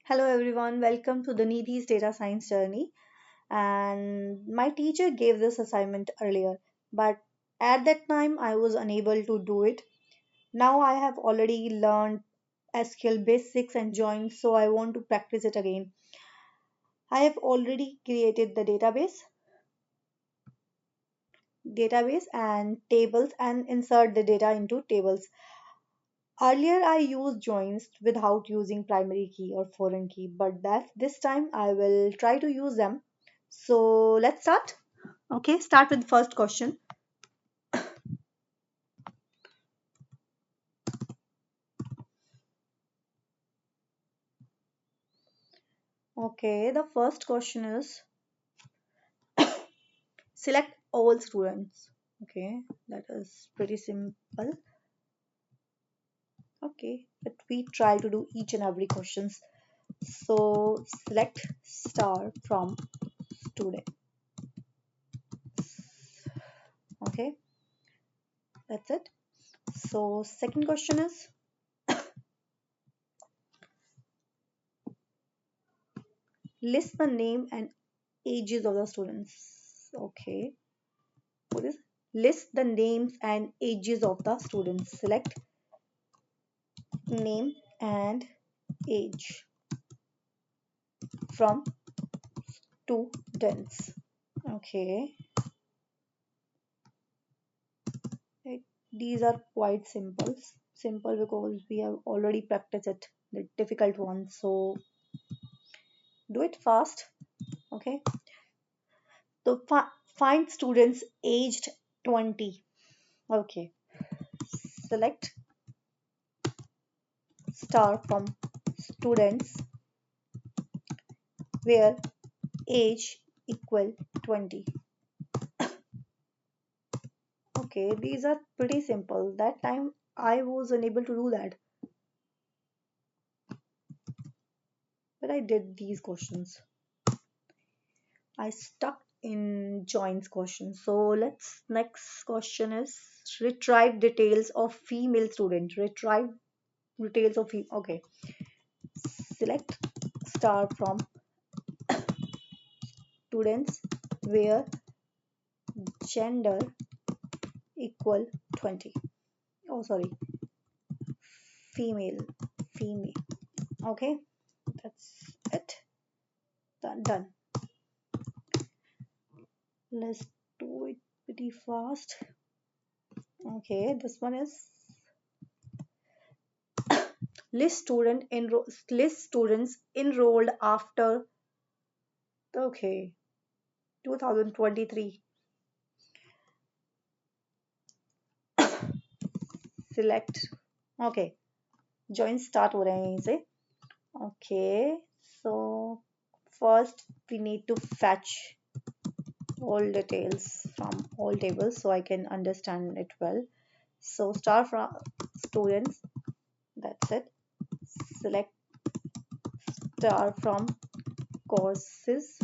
Hello everyone, welcome to the Nidhi's data science journey. And my teacher gave this assignment earlier, but at that time I was unable to do it. Now I have already learned SQL basics and joins, so I want to practice it again. I have already created the database and tables and insert the data into tables. Earlier I used joins without using primary key or foreign key, but that this time I will try to use them. So let's start. Okay, start with the first question. Okay, the first question is select all students. Okay, that is pretty simple. Okay, but we try to do each and every questions. So select star from student. Okay, that's it. So second question is list the name and ages of the students. Okay, what is list the names and ages of the students. Select name and age from students. Okay, it, these are quite simple because we have already practiced it, the difficult ones, so do it fast. Okay, so find students aged 20. Okay, select star from students where age equal 20. Okay, these are pretty simple. That time I was unable to do that, but I did these questions. I stuck in joins question. So let's next question is retrieve details of female student. Retrieve details of okay. Select star from students where gender equal 20. Oh sorry, female, female. Okay, that's it. Done. Let's do it pretty fast. Okay, this one is list students enrolled after okay 2023. Select okay join start हो रहे हैं यहीं से. Okay, so first we need to fetch all details from all tables so I can understand it well. So start from students, that's it. Select star from courses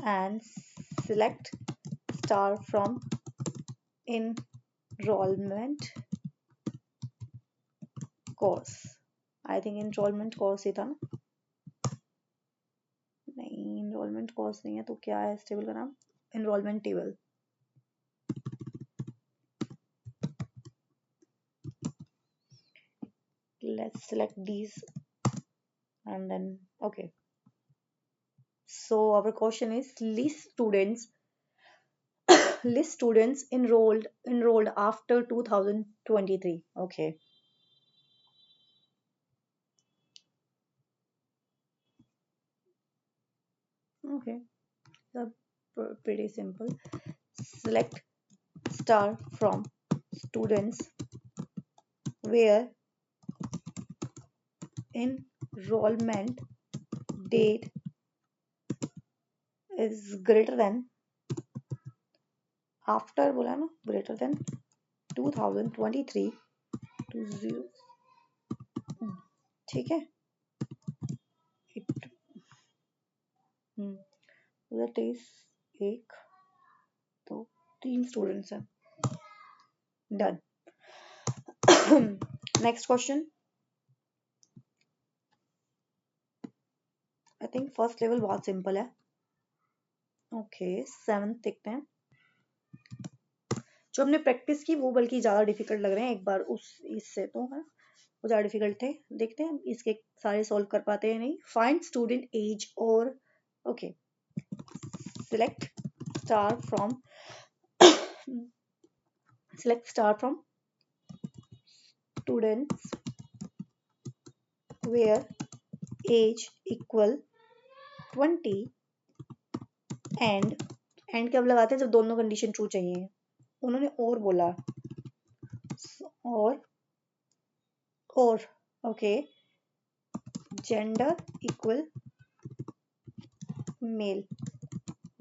and select star from enrollment course. I think enrollment course ही था ना. नहीं enrollment course नहीं है तो क्या है इस table का नाम. Enrollment table. Let's select these and then okay. So our question is list students enrolled after 2023. Okay. Okay. So pretty simple. Select star from students where enrollment date is greater than after बोला ना greater than 2023 to 0. ठीक है. It उधर 23 एक दो तीन students हैं. Done. Next question. Think first level बहुत सिंपल है. ओके, 7th देखते हैं. जो हमने प्रैक्टिस की वो बल्कि ज़्यादा डिफिकल्ट लग रहे हैं एक बार उस इससे तो है, वो ज़्यादा डिफिकल्ट थे. देखते हैं इसके सारे सॉल्व कर पाते हैं नहीं. फाइंड स्टूडेंट एज और okay, select star from select star from students where age equal 20 and कब लगाते हैं जब दोनों कंडीशन ट्रू चाहिए. उन्होंने और बोला और okay, gender equal male.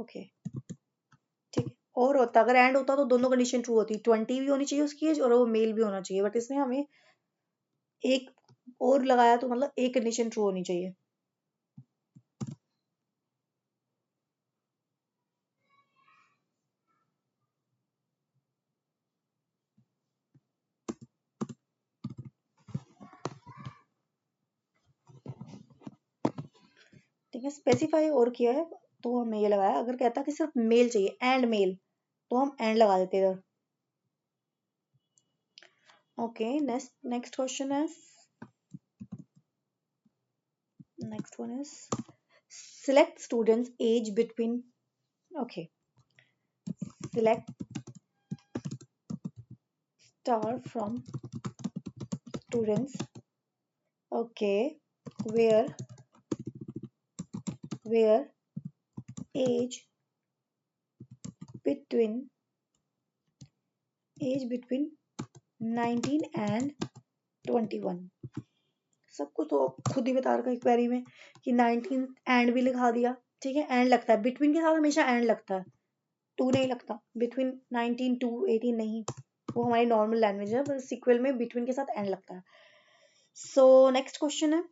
Okay ठीक है. और होता अगर एंड होता तो दोनों कंडीशन ट्रू होती. 20 भी होनी चाहिए उसकी एज और वो मेल भी होना चाहिए, बट इसने हमें एक और लगाया तो मतलब एक कंडीशन ट्रू होनी चाहिए. ठीक है, स्पेसिफाई और किया है तो हमने ये लगाया. अगर कहता कि सिर्फ मेल चाहिए एंड मेल तो हम एंड लगा देते इधर. ओके, नेक्स्ट क्वेश्चन है. Next one is select students age between okay, select star from students okay where age between 19 and 21. सबको तो खुद ही बता रखा है क्वेरी में कि 19 एंड भी लिखा दिया. ठीक है, एंड लगता है बिटवीन के साथ हमेशा एंड लगता है, टू नहीं लगता. बिटवीन 19 टू 18 नहीं, वो हमारी नॉर्मल लैंग्वेज है, पर सीक्वल में बिटवीन के साथ एंड लगता है. सो नेक्स्ट क्वेश्चन है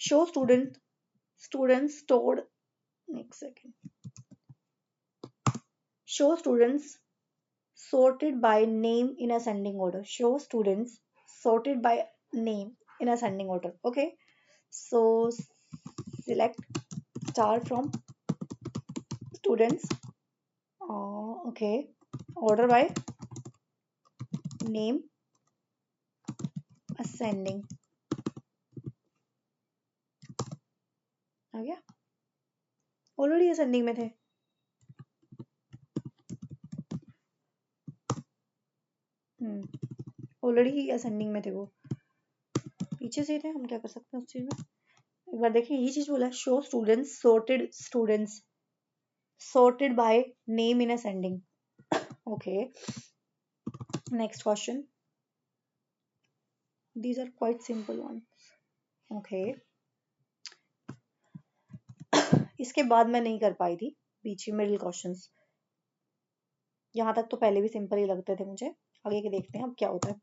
show students stored next second show students sorted by name in ascending order. Show students sorted by name in ascending order. Okay, so select star from students okay, order by name ascending. आ गया, already ascending में थे. Already ascending में थे वो, पीछे से थे. हम क्या कर सकते हैं उस चीज में. एक बार देखिए, ये चीज बोला show students sorted by name in ascending. Okay, next question. These are quite simple ones. Okay, इसके बाद मैं नहीं कर पाई थी बीच में मिडिल क्वेश्चंस. यहाँ तक तो पहले भी सिंपल ही लगते थे मुझे. आगे के देखते हैं अब क्या होता है.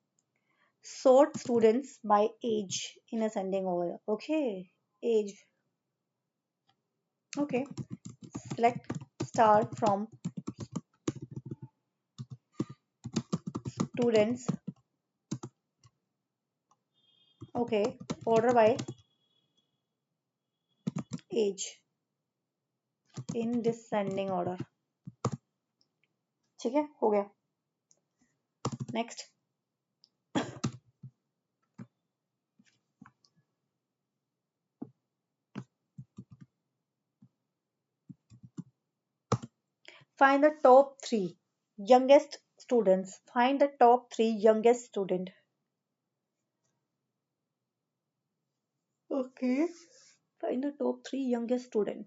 sort students by age in ascending order. Okay, age. Okay, select star from students okay, order by age in descending order. ठीक है, हो गया. Next find the top 3 youngest students. Find the top 3 youngest student. Okay, find the top 3 youngest student.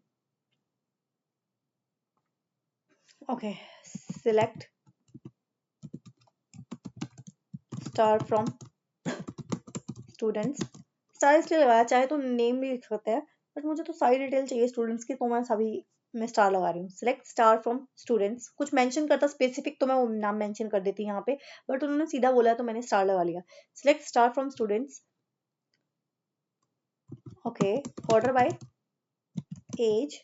Okay, select star from students. Star इसलिए लगाया, चाहे तो name भी लिख सकते हैं, बट मुझे तो सारी डिटेल चाहिए स्टूडेंट्स की, तो मैं सभी में स्टार लगा रही हूँ. Select star from students. कुछ मेंशन करता स्पेसिफिक तो मैं वो नाम मेंशन कर देती यहाँ पे, बट उन्होंने सीधा बोला तो मैंने स्टार लगा लिया. Select star from students okay, order by age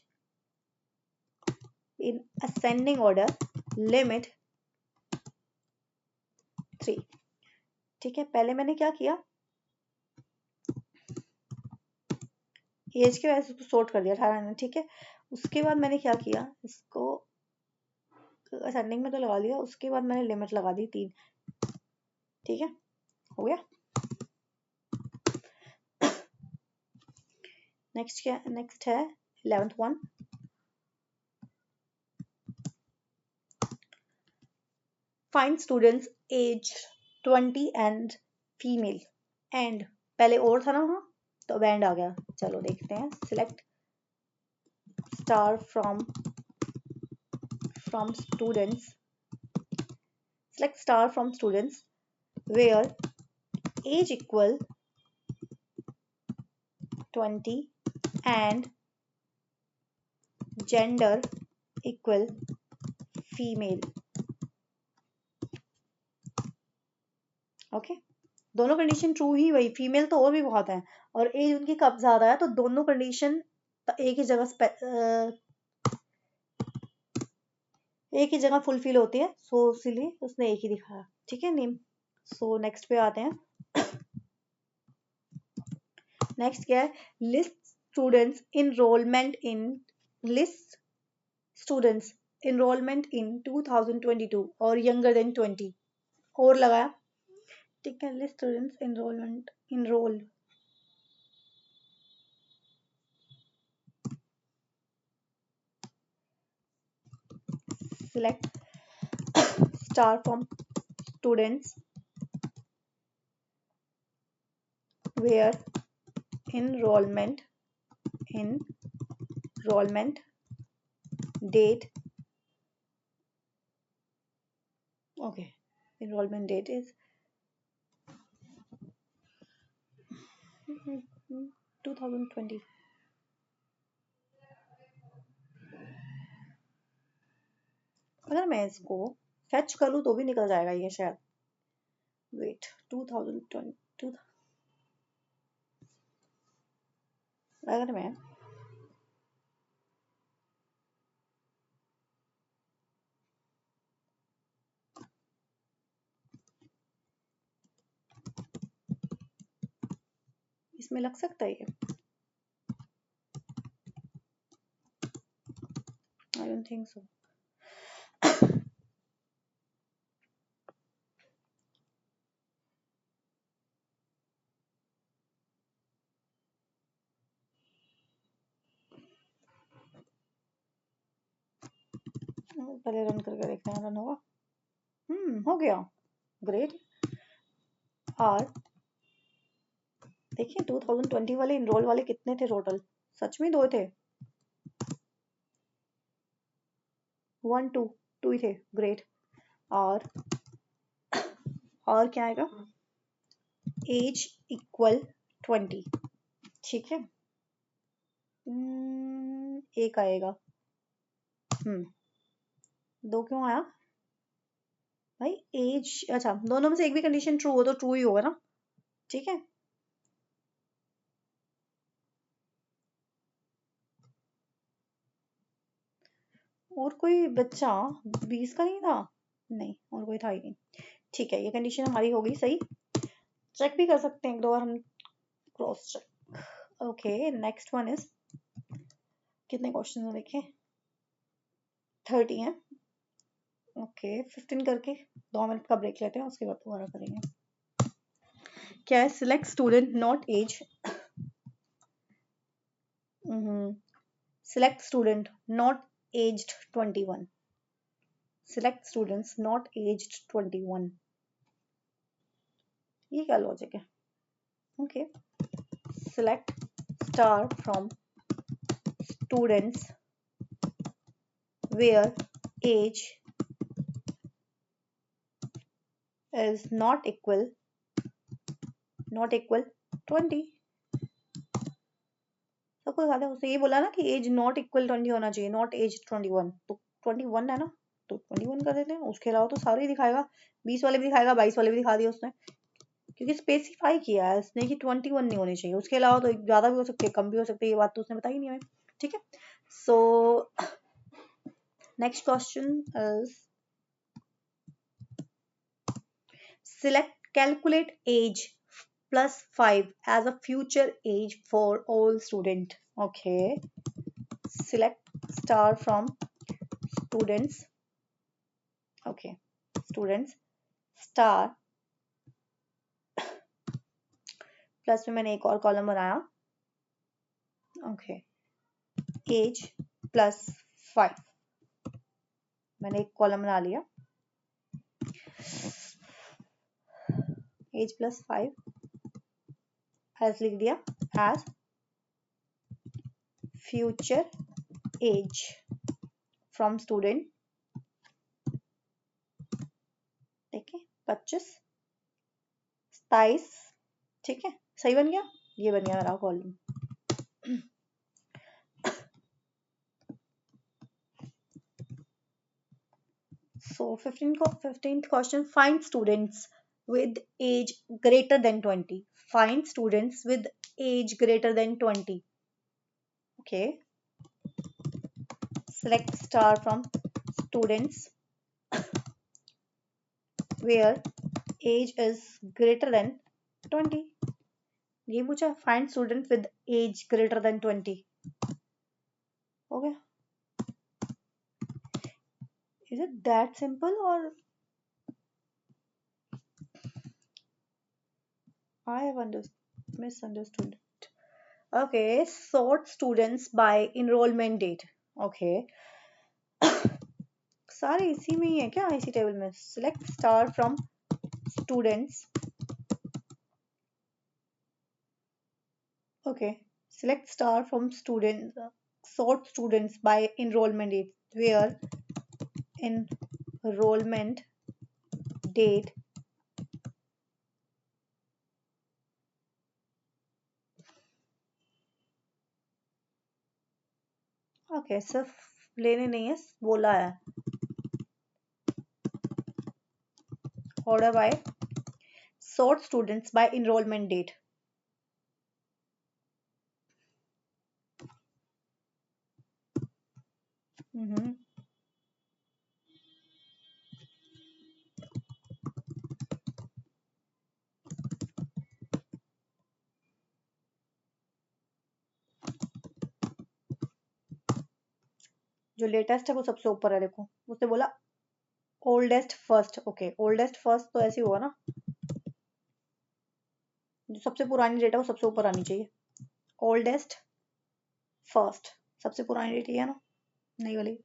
in ascending order, limit 3. ठीक है, पहले मैंने क्या किया, एज के वजह से उसको सॉर्ट कर दिया 18 ने, ठीक है। उसके बाद मैंने क्या किया, इसको असेंडिंग में तो लगा लिया, उसके बाद मैंने लिमिट लगा दी 3, ठीक है, हो गया। नेक्स्ट क्या, नेक्स्ट है 11th one, find students age 20 and female and, पहले और था ना वहाँ, तो अब एंड आ गया। चलो देखते हैं, select star from students, select star from students where age equal 20 and gender equal female, okay. दोनों कंडीशन ट्रू ही, वही फीमेल तो और भी बहुत है, और एज उनकी कब ज्यादा है, तो दोनों कंडीशन एक ही जगह फुलफिल होती है, सो इसीलिए उसने एक ही दिखाया, ठीक है, नेम। सो नेक्स्ट पे आते हैं। नेक्स्ट क्या है, लिस्ट स्टूडेंट्स इनरोलमेंट इन 2022 और यंगर देन 20, और लगाया, ठीक है, list students enroll select star from students where enrollment date, okay, enrollment date is 2020, अगर मैं इसको फेच करूँ तो भी निकल जाएगा ये शायद, वेट 2020, अगर मैं इसमें लग सकता है ये, आई डोंट थिंक सो। पहले रन करके देखते हैं, रन होगा, हो गया, ग्रेट। और देखिए 2020 वाले इनरोल वाले कितने थे टोटल, सच में 2 थे, 1 2 2 ही थे, ग्रेट। और क्या आएगा, एज इक्वल 20, ठीक है, एक आएगा, 2 क्यों आया भाई, एज, अच्छा दोनों में से एक भी कंडीशन ट्रू हो तो ट्रू ही होगा ना, ठीक है। और कोई बच्चा 20 का नहीं था, नहीं और कोई था ही नहीं, ठीक है, ये कंडीशन हमारी हो गई सही। चेक भी कर सकते हैं एक दो बार हम, cross check, okay. Next one is, कितने क्वेश्चन है देखें, 30 है, ओके 15 करके 2 मिनट का ब्रेक लेते हैं, उसके बाद दोबारा करेंगे। क्या है, select student not age, select student not aged 21, select students not aged 21, ये क्या लॉजिक है, okay. select star from students where age is not equal 20, सबको ज्यादा, उसने ये बोला ना कि एज नॉट इक्वल 20 होना चाहिए, नॉट एज 21, तो 21 है ना, तो 21 कर देते हैं, उसके अलावा तो सारे ही दिखाएगा, 20 वाले भी दिखाएगा, 22 वाले भी दिखा दिया उसने, क्योंकि स्पेसिफाई किया है इसने कि 21 नहीं होनी चाहिए, उसके अलावा तो ज्यादा भी हो सकती है, कम भी हो सकती है, ये बात तो उसने बताई नहीं हमें, ठीक है। So next question is, select calculate age plus 5 as a future age for all student. Okay, select star from students. Okay, students star plus में मैंने एक और कॉलम बनाया. ओके, एज प्लस 5 मैंने एक कॉलम बना लिया. एज प्लस 5 एज लिख दिया age future age from student. ठीक है, 25 27. ठीक है, सही बन गया. ये बन गया मेरा column. So 15th question, find students with age greater than 20. Find students with age greater than 20. Okay, select star from students where age is greater than 20. ये पूछा, find students with age greater than 20. Okay, is it that simple or I have misunderstood it? Okay, sort students by enrollment date. Okay, सारे इसी में ही है क्या, इसी table में. Select star from students. Okay, select star from student, sort students by enrollment date where enrollment date okay, सिर्फ लेने नहीं है, बोला है. Order by sort students by enrollment date. जो लेटेस्ट है वो सबसे ऊपर है. देखो, उसने बोला oldest first. Okay, oldest first तो ऐसे ही होगा ना, जो सबसे पुरानी डेट है वो सबसे ऊपर आनी चाहिए. ओल्डेस्ट फर्स्ट सबसे पुरानी डेट है ना, नहीं वाली.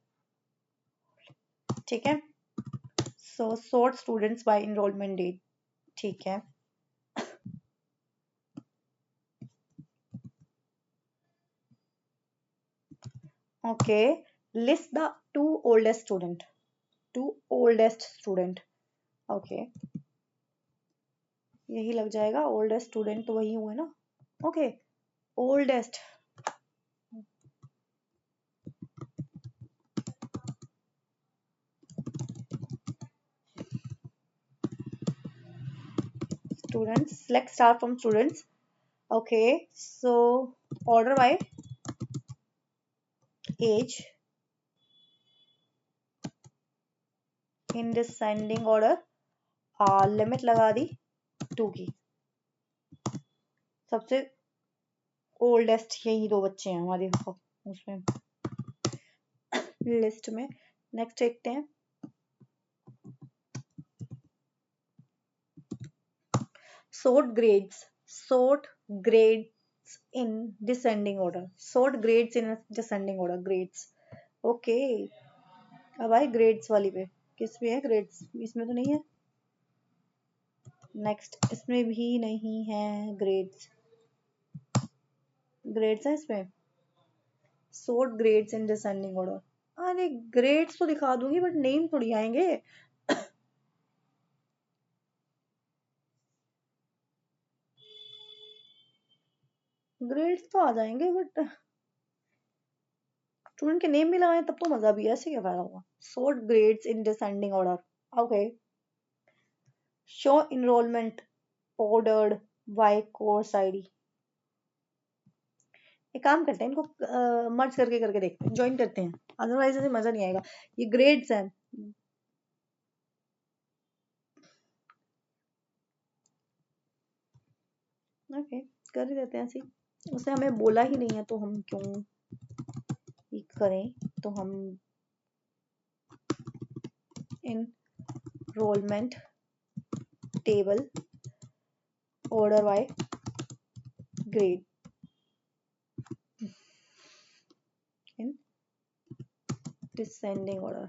ठीक है, so sort students by enrolment date. ठीक है, okay, list the two oldest student. Okay, यही लग जाएगा. ओल्डेस्ट स्टूडेंट तो वही हुए ना. Okay, oldest students, select star from students. Okay, so order by age in descending order. Limit लगा दी 2 की. सबसे ओल्डेस्ट यही 2 बच्चे हैं हमारे उसमें लिस्ट में. नेक्स्ट देखते हैं. sort grades in descending order. Grades. Okay, अब आए ग्रेड्स वाली पे. किस पे है ग्रेड्स, इसमें तो नहीं है. नेक्स्ट, इसमें भी नहीं है ग्रेड्स. है इसमें. sort grades in descending order. अरे ग्रेड्स तो दिखा दूंगी बट नेम थोड़ी आएंगे. ग्रेड्स तो आ जाएंगे बट स्टूडेंट के नेम भी लगाए तब तो मजा भी है. ऐसे क्या फायदा होगा. sort grades in descending order. Okay, show enrollment ordered by course id. एक काम करते हैं, इनको मर्ज करके देखते हैं, ज्वाइन करते हैं, अदरवाइज ऐसे मजा नहीं आएगा. ये ग्रेड्स हैं. ओके, कर ही देते हैं ऐसे ही। उसने हमें बोला ही नहीं है तो हम क्यों ये करें। तो हम enrollment table order by grade in descending order।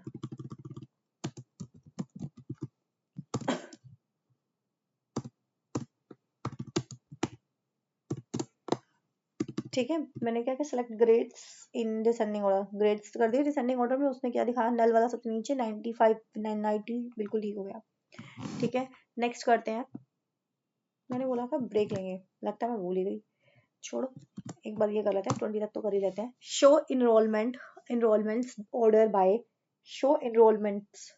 ठीक है, मैंने क्या किया, select grades in descending order, grades कर दिए डिसेंडिंग ऑर्डर में। उसने क्या दिखाया, नल वाला सबसे नीचे 95 90 बिल्कुल ठीक हो गया। ठीक है, नेक्स्ट करते हैं। मैंने बोला था ब्रेक लेंगे, लगता है मैं भूल ही गई, छोड़ो। एक बार ये कर लेते हैं, 20 तक तो कर ही लेते हैं। Show enrolments order by, show enrolments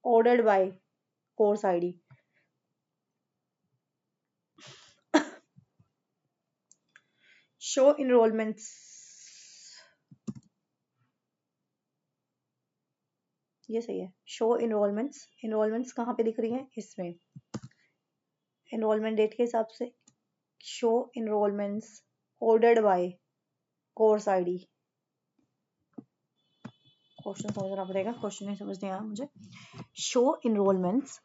ordered by course ID. Show enrolments, ये सही है। शो इनरोलमेंट्स, इनरोलमेंट्स कहाँ पे दिख रही है, इसमें एनरोलमेंट डेट के हिसाब से। Show enrolments ordered by course ID. Question समझना पड़ेगा, क्वेश्चन नहीं समझ नहीं आया मुझे। शो इनरोलमेंट्स,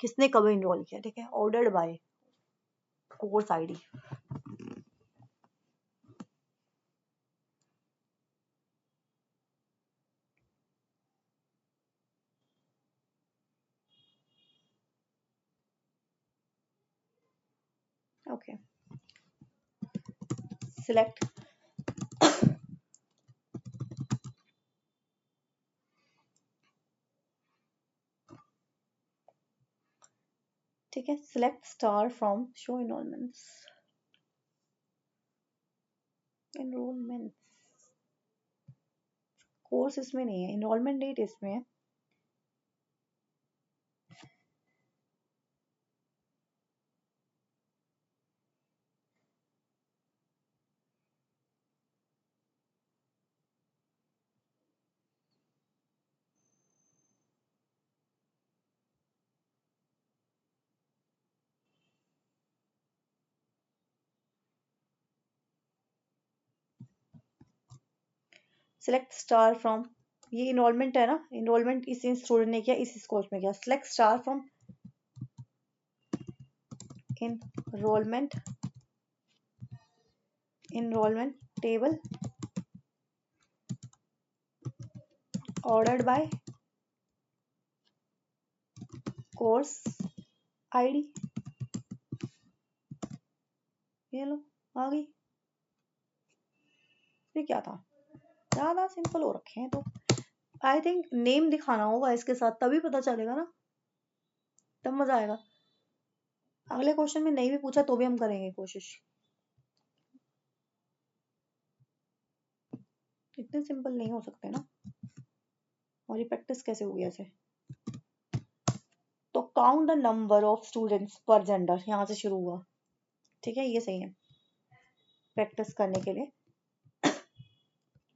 किसने कब इनरोल किया, ठीक है, ordered by course ID. Okay, select ठीक है, select star from show enrolments course इसमें नहीं है, इनरोलमेंट डेट इसमें है। सिलेक्ट स्टार फ्रॉम, ये इनरोलमेंट है ना, इनरोलमेंट इस स्टूडेंट ने किया, इस कोर्स में किया। Select star from enrollment table ordered by course ID. ये लो, आ गई। ये क्या था, ज्यादा सिंपल हो रखे हैं तो। आई थिंक नेम दिखाना होगा इसके साथ, तभी पता चलेगा ना, तब मजा आएगा। अगले क्वेश्चन में नहीं भी पूछा तो भी हम करेंगे कोशिश। इतने सिंपल नहीं हो सकते ना, और ये प्रैक्टिस कैसे होगी ऐसे। तो count the number of students per gender, यहाँ से शुरू हुआ। ठीक है, ये सही है प्रैक्टिस करने के लिए।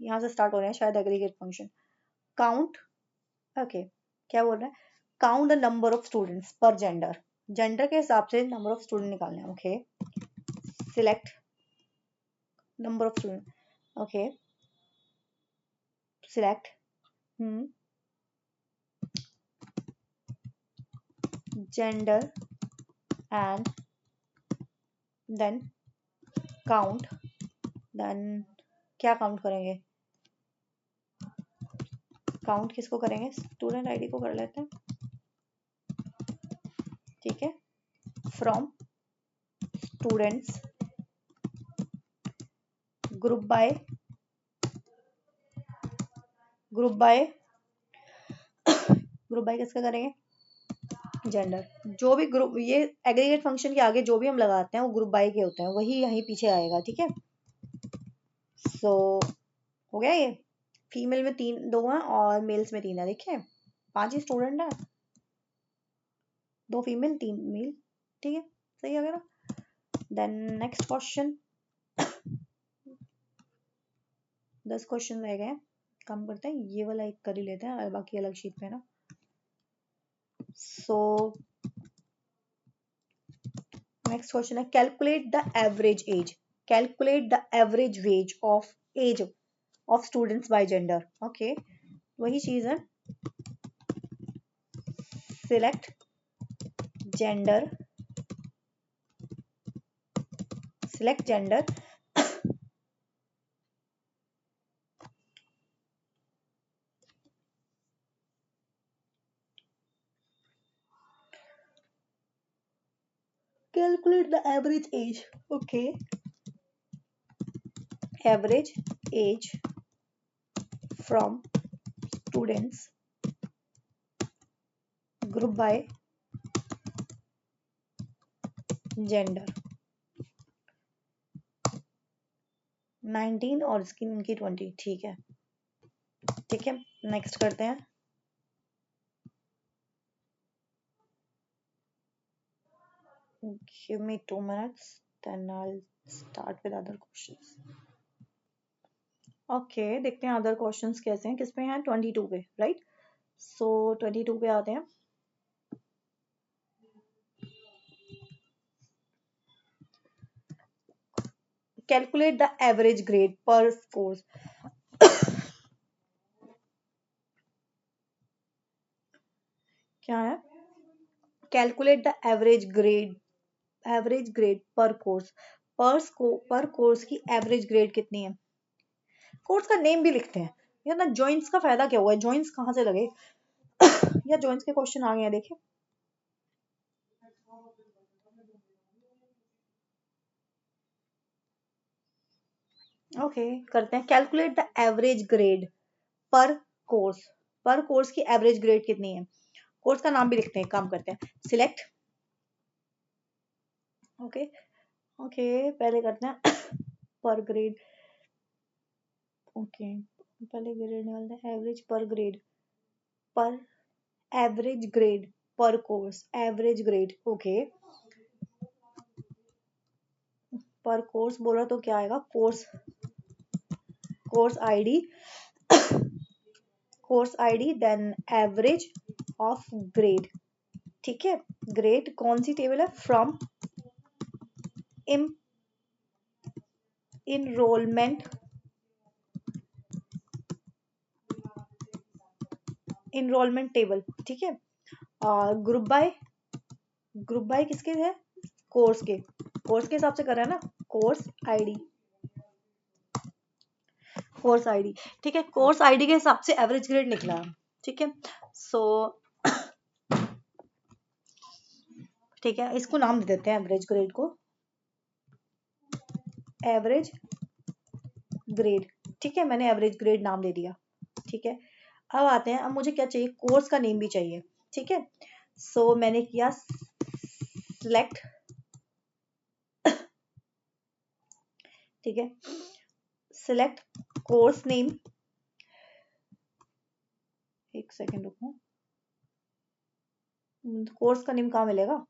यहाँ से स्टार्ट हो रहे हैं शायद एग्रीगेट फंक्शन। काउंट, ओके, क्या बोल रहा है, count the number of students per gender, gender के हिसाब से नंबर ऑफ स्टूडेंट निकालने हैं। Okay, select number of student, okay, select gender and then count, then क्या काउंट करेंगे, काउंट किसको करेंगे, स्टूडेंट आईडी को कर लेते हैं। ठीक है, फ्रॉम स्टूडेंट्स ग्रुप बाय किसका करेंगे, जेंडर। जो भी ग्रुप, ये एग्रीगेट फंक्शन के आगे जो भी हम लगाते हैं वो ग्रुप बाय के होते हैं, वही यहीं पीछे आएगा। ठीक है, सो हो गया ये। फीमेल में 2 हैं और मेल्स में 3 है। देखिए 5 ही स्टूडेंट है, 2 फीमेल 3 मेल। ठीक है, सही है ना। देन नेक्स्ट क्वेश्चन, 10 क्वेश्चन रह गए। काम करते हैं, ये वाला एक कर ही लेते हैं, बाकी अलग शीट पे ना। सो नेक्स्ट क्वेश्चन है calculate the average age, calculate the average wage of age of students by gender. Okay, वही चीज है, select gender, select gender, calculate the average age. Okay, average age from students group by gender, 19 और इसकी इनकी 20। ठीक है, ठीक है, नेक्स्ट करते हैं। Give me 2 minutes, then I'll start with other questions. Okay, देखते हैं अदर क्वेश्चंस कैसे हैं, किस पे हैं, 22 पे, राइट। सो 22 पे आते हैं। Calculate the average grade per course. क्या है, calculate the average grade, average grade per course, पर कोर्स की एवरेज ग्रेड कितनी है। कोर्स का नेम भी लिखते हैं यार ना, जॉइंट्स का फायदा क्या हुआ है, जॉइंट्स कहाँ से लगे या जॉइंट्स के क्वेश्चन आ गए हैं, देखिए। ओके, करते हैं calculate the average grade per course, पर कोर्स की एवरेज ग्रेड कितनी है। कोर्स का नाम भी लिखते हैं, काम करते हैं, सिलेक्ट। ओके, ओके, पहले करते हैं पर ग्रेड। ओके, पहले ग्रेड निकालते हैं, average per grade, per average grade per course, average grade. Okay, per course बोला तो क्या आएगा, course, course ID, course ID then average of grade. ठीक है, ग्रेड कौन सी टेबल है, फ्रॉम इनरोलमेंट, इनरोलमेंट टेबल। ठीक है, और ग्रुप बाय किसके है, कोर्स के, कोर्स के हिसाब से कर रहा है ना, कोर्स आईडी, कोर्स आईडी। ठीक है, कोर्स आईडी के हिसाब से एवरेज ग्रेड निकला। ठीक है, सो ठीक है, इसको नाम दे देते हैं एवरेज ग्रेड को, एवरेज ग्रेड। ठीक है, मैंने एवरेज ग्रेड नाम दे दिया। ठीक है, अब आते हैं, अब मुझे क्या चाहिए, कोर्स का नेम भी चाहिए। ठीक है, सो मैंने किया सिलेक्ट। ठीक है, सिलेक्ट कोर्स नेम, एक सेकेंड रुको, कोर्स का नेम कहाँ मिलेगा,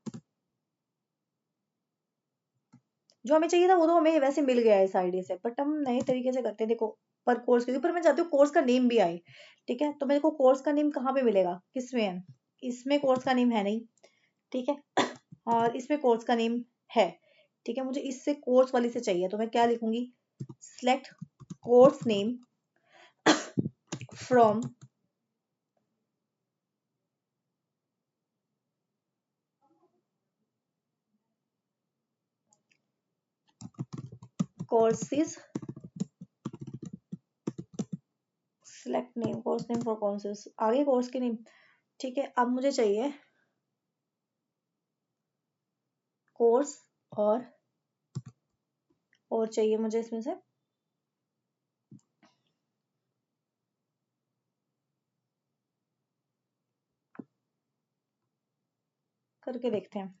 जो हमें चाहिए था वो तो हमें वैसे मिल गया है इस आईडी से, बट हम नए तरीके से करते हैं। देखो, पर कोर्स के ऊपर मैं चाहती हूँ कोर्स का नेम भी आए। ठीक है, तो मेरे को कोर्स का नेम कहाँ पे मिलेगा, किसमें है, इसमें कोर्स का नेम है नहीं। ठीक है, और इसमें कोर्स का नेम है। ठीक है, मुझे इससे कोर्स वाली से चाहिए, तो मैं क्या लिखूंगी, select course name from courses, select name, course name for courses, आगे कोर्स के नेम। ठीक है, अब मुझे चाहिए कोर्स, और चाहिए मुझे इसमें से करके देखते हैं,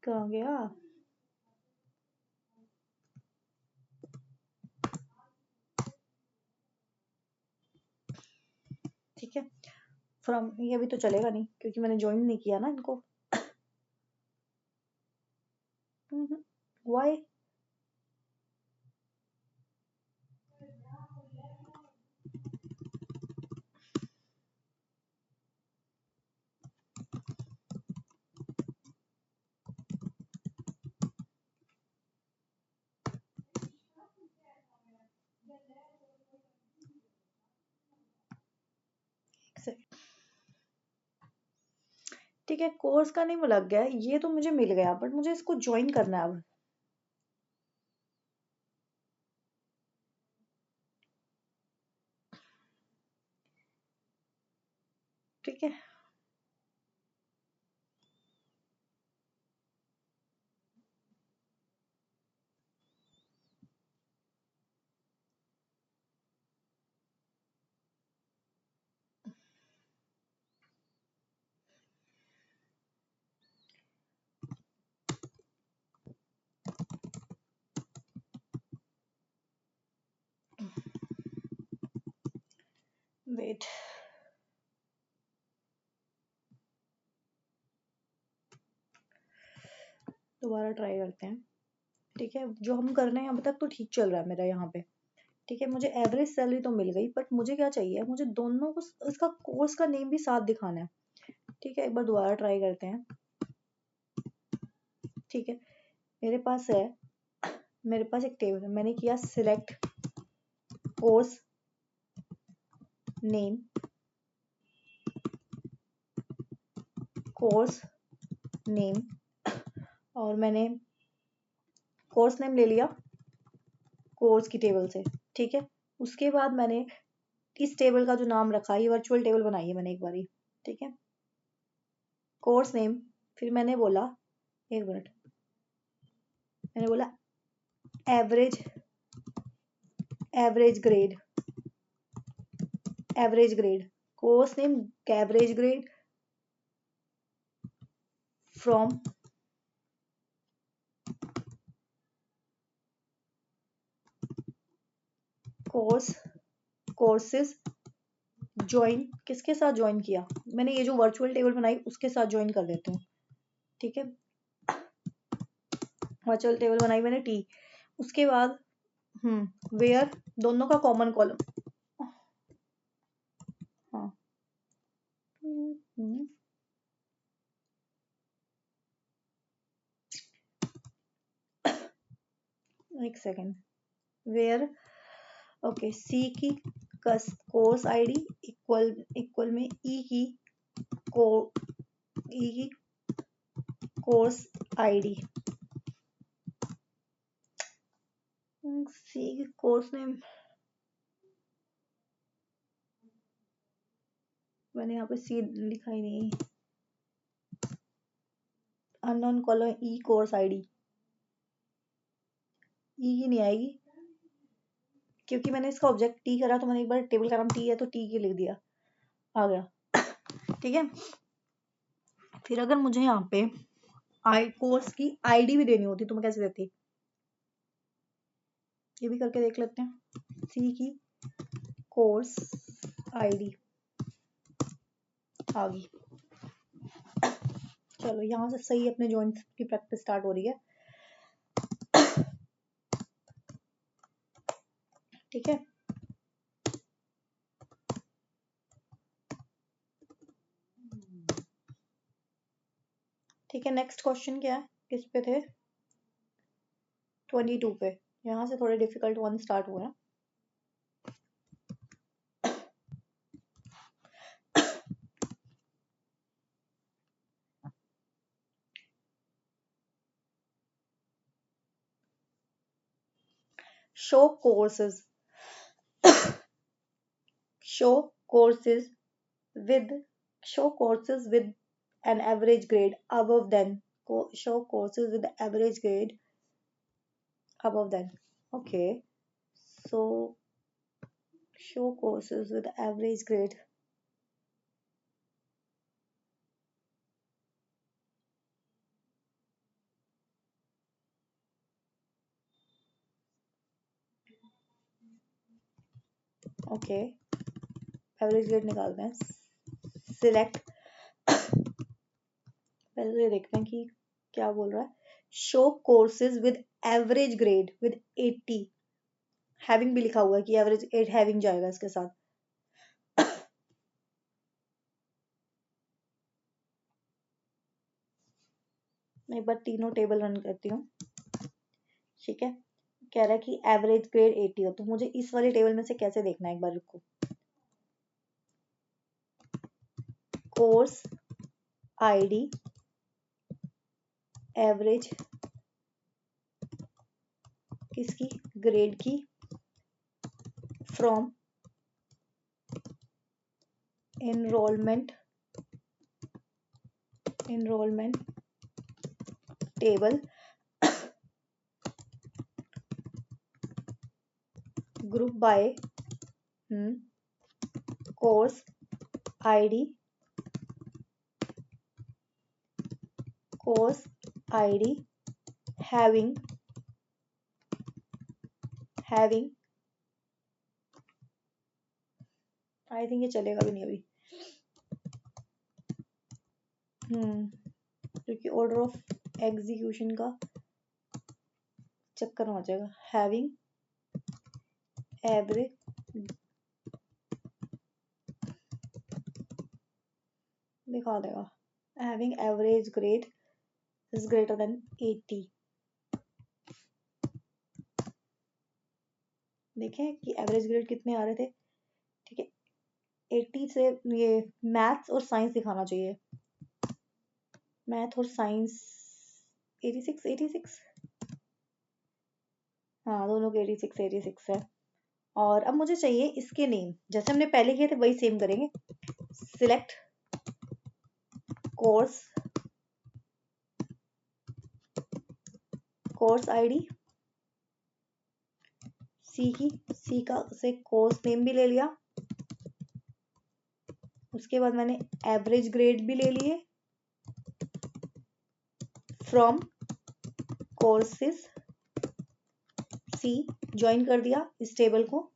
कहाँ गया। ठीक है, फ्रॉम, ये भी तो चलेगा नहीं क्योंकि मैंने ज्वाइन नहीं किया ना इनको। वाई, ठीक है, कोर्स का नेम लग गया, ये तो मुझे मिल गया, बट मुझे इसको ज्वाइन करना है अब। ठीक है, वेट, दोबारा ट्राई करते हैं। ठीक है, जो हम कर रहे हैं अभी तक तो ठीक चल रहा है मेरा यहाँ पे। ठीक है, मुझे एवरेज सैलरी तो मिल गई, बट मुझे क्या चाहिए, मुझे दोनों को इसका कोर्स का नेम भी साथ दिखाना है। ठीक है, एक बार दोबारा ट्राई करते हैं। ठीक है, मेरे पास है, मेरे पास एक टेबल है, मैंने किया select course name, course name, और मैंने कोर्स नेम ले लिया कोर्स की टेबल से। ठीक है, उसके बाद मैंने इस टेबल का जो नाम रखा, ये वर्चुअल टेबल बनाई है मैंने एक बारी। ठीक है, कोर्स नेम, फिर मैंने बोला, एक मिनट, मैंने बोला average, average grade, average grade, course name average grade from course, courses, join, किसके साथ ज्वाइन किया, मैंने ये जो वर्चुअल टेबल बनाई उसके साथ ज्वाइन कर देती हूँ। ठीक है, वर्चुअल टेबल बनाई मैंने टी, उसके बाद वेयर, दोनों का कॉमन कॉलम, हाँ, एक सेकेंड, वेयर, ओके, सी की कोर्स आईडी इक्वल इक्वल में ई की को ई की कोर्स आईडी, सी की कोर्स नेम, मैंने यहाँ पे सी लिखा ही नहीं, अननोन कॉलम ई कोर्स आईडी, ई की नहीं आएगी क्योंकि मैंने इसका ऑब्जेक्ट टी करा, तो मैंने एक बार टेबल का नाम टी है तो टी की लिख दिया, आ गया। ठीक है, फिर अगर मुझे यहाँ पे आई कोर्स की आईडी भी देनी होती तो मैं कैसे देती, ये भी करके देख लेते हैं। सी की कोर्स आईडी आ गई। चलो, यहाँ से सही अपने जॉइंट्स की प्रैक्टिस स्टार्ट हो रही है। ठीक है, ठीक है, नेक्स्ट क्वेश्चन क्या है, किस पे थे, 22 पे, यहाँ से थोड़े डिफिकल्ट वन स्टार्ट हुए हैं। Show courses, show courses with show courses with an average grade above than, show courses with average grade above than, okay, so show courses with average grade, okay, average grade निकालते हैं, select, पहले तो ये देखते हैं कि क्या बोल रहा है, show courses with average grade with 80, having भी लिखा हुआ है कि एवरेज 8 having जाएगा इसके साथ। मैं एक बार तीनों टेबल रन करती हूँ। ठीक है, कह रहा है कि एवरेज ग्रेड 80 हो, तो मुझे इस वाले टेबल में से कैसे देखना है, एक बार रुको, कोर्स आईडी, एवरेज किसकी, ग्रेड की, from enrolment table, group by course ID, having I think ये चलेगा भी नहीं अभी, क्योंकि ऑर्डर ऑफ एग्जीक्यूशन का चक्कर में आ जाएगा। हैविंग एवरेज दिखा देगा, having average grade is greater than 80। देखें कि एवरेज ग्रेड कितने आ रहे थे, ठीक है। 80 से ये मैथ्स और साइंस दिखाना चाहिए, मैथ और साइंस 86 हाँ दोनों के 86 है। और अब मुझे चाहिए इसके नेम, जैसे हमने पहले किए थे वही सेम करेंगे। सिलेक्ट कोर्स आईडी, सी का से कोर्स नेम भी ले लिया, उसके बाद मैंने एवरेज ग्रेड भी ले लिए, फ्रॉम कोर्सेस सी ज्वाइन कर दिया इस टेबल को,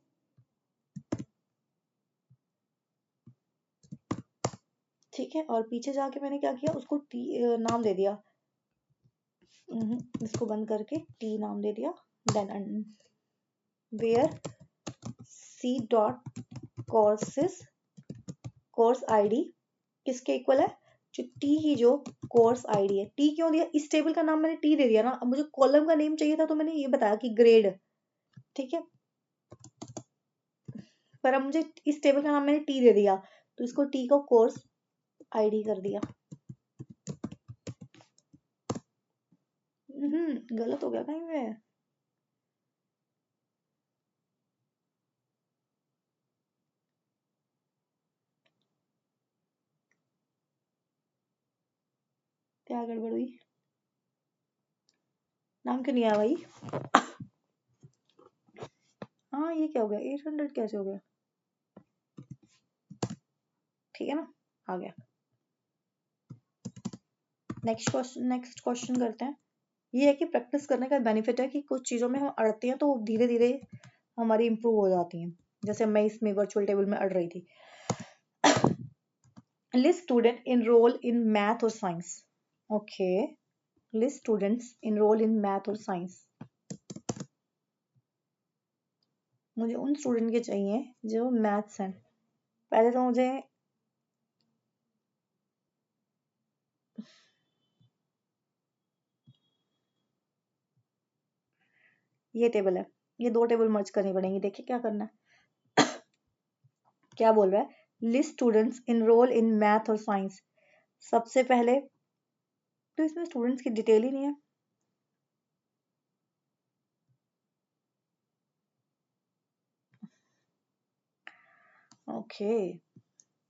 ठीक है। और पीछे जाके मैंने क्या किया, उसको नाम दे दिया, इसको बंद करके टी नाम दे दिया, then where C dot course ID किसके इक्वल है, जो टी ही जो कोर्स आईडी है। टी क्यों दिया, इस टेबल का नाम मैंने टी दे दिया ना, अब मुझे कॉलम का नेम चाहिए था तो मैंने ये बताया कि ग्रेड, ठीक है। पर अब मुझे इस टेबल का नाम मैंने टी दे दिया तो इसको टी को कोर्स आईडी कर दिया। गलत हो गया कहीं में, क्या गड़बड़ हुई, नाम क्यों नहीं आया भाई। हाँ ये क्या हो गया, 800 कैसे हो गया, ठीक है ना, आ गया। नेक्स्ट क्वेश्चन करते हैं। ये है कि प्रैक्टिस करने का बेनिफिट है कि कुछ चीज़ों में हम अड़ते हैं तो धीरे धीरे हमारी इंप्रूव हो जाती हैं, जैसे मैं इसमें वर्चुअल टेबल में अड़ रही थी। List student enrol in math और science, okay, list students enrol in math और साइंस। मुझे उन स्टूडेंट के चाहिए जो मैथ्स हैं। पहले तो मुझे ये टेबल है, ये दो टेबल मर्ज करनी पड़ेंगी, देखिए क्या करना है। क्या बोल रहा है, list students enrol in math और साइंस। सबसे पहले तो इसमें स्टूडेंट्स की डिटेल ही नहीं है, ओके।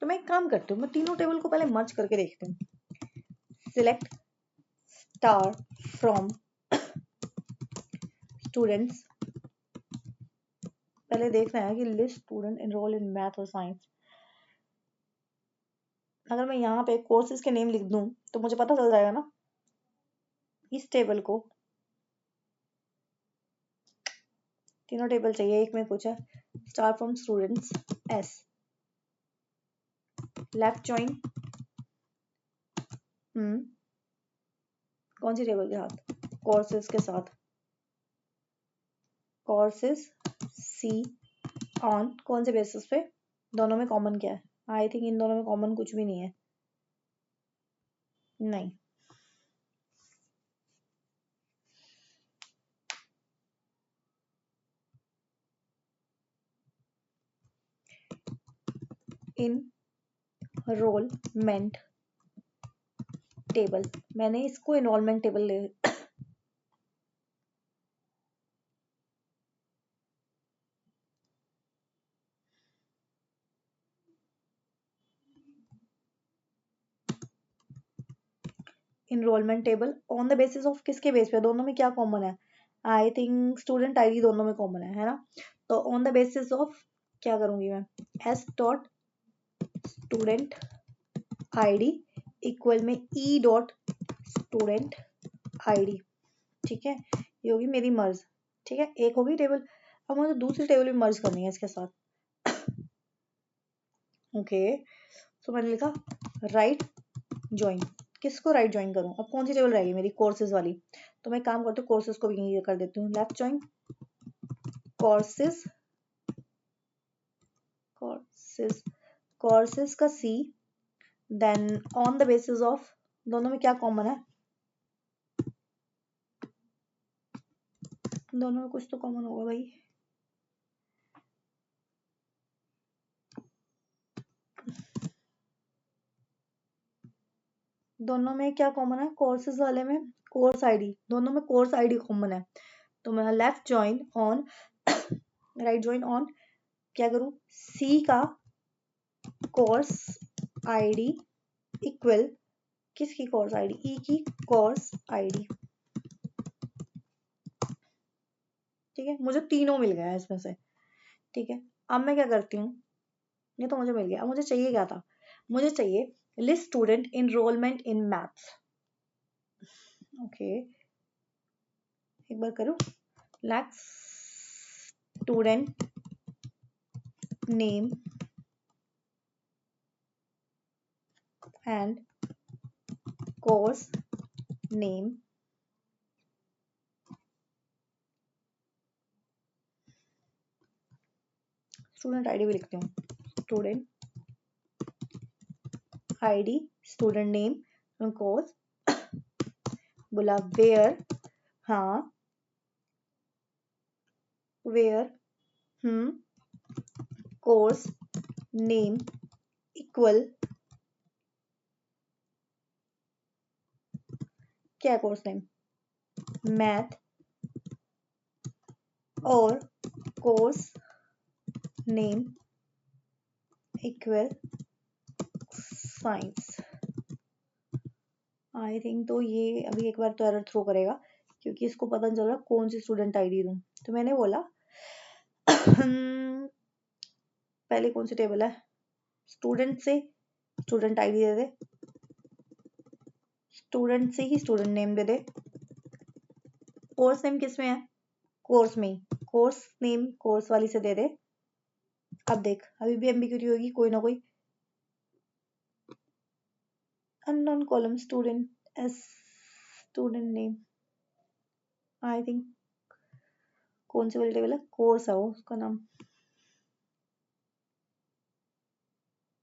तो मैं एक काम करती हूँ, मैं तीनों टेबल को पहले मर्ज करके देखती हूँ। सिलेक्ट स्टार फ्रॉम स्टूडेंट्स, पहले देखना है कि list student enrol in math और साइंस। अगर मैं यहाँ पे कोर्सेज के नेम लिख दूं तो मुझे पता चल जाएगा ना। इस टेबल को तीनों टेबल चाहिए, एक में पूछा star from students S, left join कौन सी टेबल के साथ, कोर्सेज के साथ, कोर्सेज सी ऑन कौन से बेसिस पे, दोनों में कॉमन क्या है, आई थिंक इन दोनों में कॉमन कुछ भी नहीं है, नहीं। इन एनरोलमेंट टेबल, मैंने इसको एनरोलमेंट टेबल ले enrollment table on the basis of किसके बेस पे, दोनों में क्या कॉमन है, आई थिंक स्टूडेंट आईडी दोनों में कॉमन है ना। तो ऑन द बेसिस ऑफ क्या करूंगी मैं, S dot student ID equal में ई डॉट स्टूडेंट आईडी, ठीक है, ये होगी मेरी मर्ज, ठीक है, एक होगी टेबल। अब मुझे दूसरी टेबल भी मर्ज करनी है इसके साथ। ओके, तो मैंने लिखा राइट ज्वाइन, किसको राइट ज्वाइन करूं, अब कौन सी टेबल रहेगी मेरी, कोर्सेज वाली, तो मैं काम करती हूँ कोर्सेज को भी ये कर देती हूँ, left join courses, courses courses का C, then on the basis of, दोनों में क्या कॉमन है, दोनों में कुछ तो कॉमन होगा भाई, दोनों में क्या कॉमन है, कोर्सेज वाले में कोर्स आईडी, दोनों में कोर्स आईडी कॉमन है, तो मैं left join on right join on क्या करूं, सी का कोर्स आईडी इक्वल किसकी कोर्स आईडी, ई की कोर्स आईडी, ठीक है, मुझे तीनों मिल गया इसमें से, ठीक है। अब मैं क्या करती हूँ, ये तो मुझे मिल गया, अब मुझे चाहिए क्या था, मुझे चाहिए list student enrollment in maths, okay, एक बार करूँ, let's student name and course name, student ID भी लिखती हूँ, student ID student name course, बोला वेयर, हाँ वेयर कोर्स नेम इक्वल क्या कोर्स नेम, मैथ, और course name equal science, I think तो ये अभी एक बार तो एरर थ्रो करेगा क्योंकि इसको पता नहीं चल रहा कौन सी स्टूडेंट आईडी दूं, तो मैंने बोला पहले कौन सी टेबल है, स्टूडेंट से स्टूडेंट आईडी दे दे, स्टूडेंट से ही स्टूडेंट नेम दे दे, कोर्स नेम किस में है, कोर्स में, कोर्स नेम कोर्स वाली से दे दे। अब देख अभी भी एम्बिग्यूटी होगी कोई ना कोई, unknown column student S student name, I think कौन सी वाली टेबल है, कोर्स है वो उसका नाम,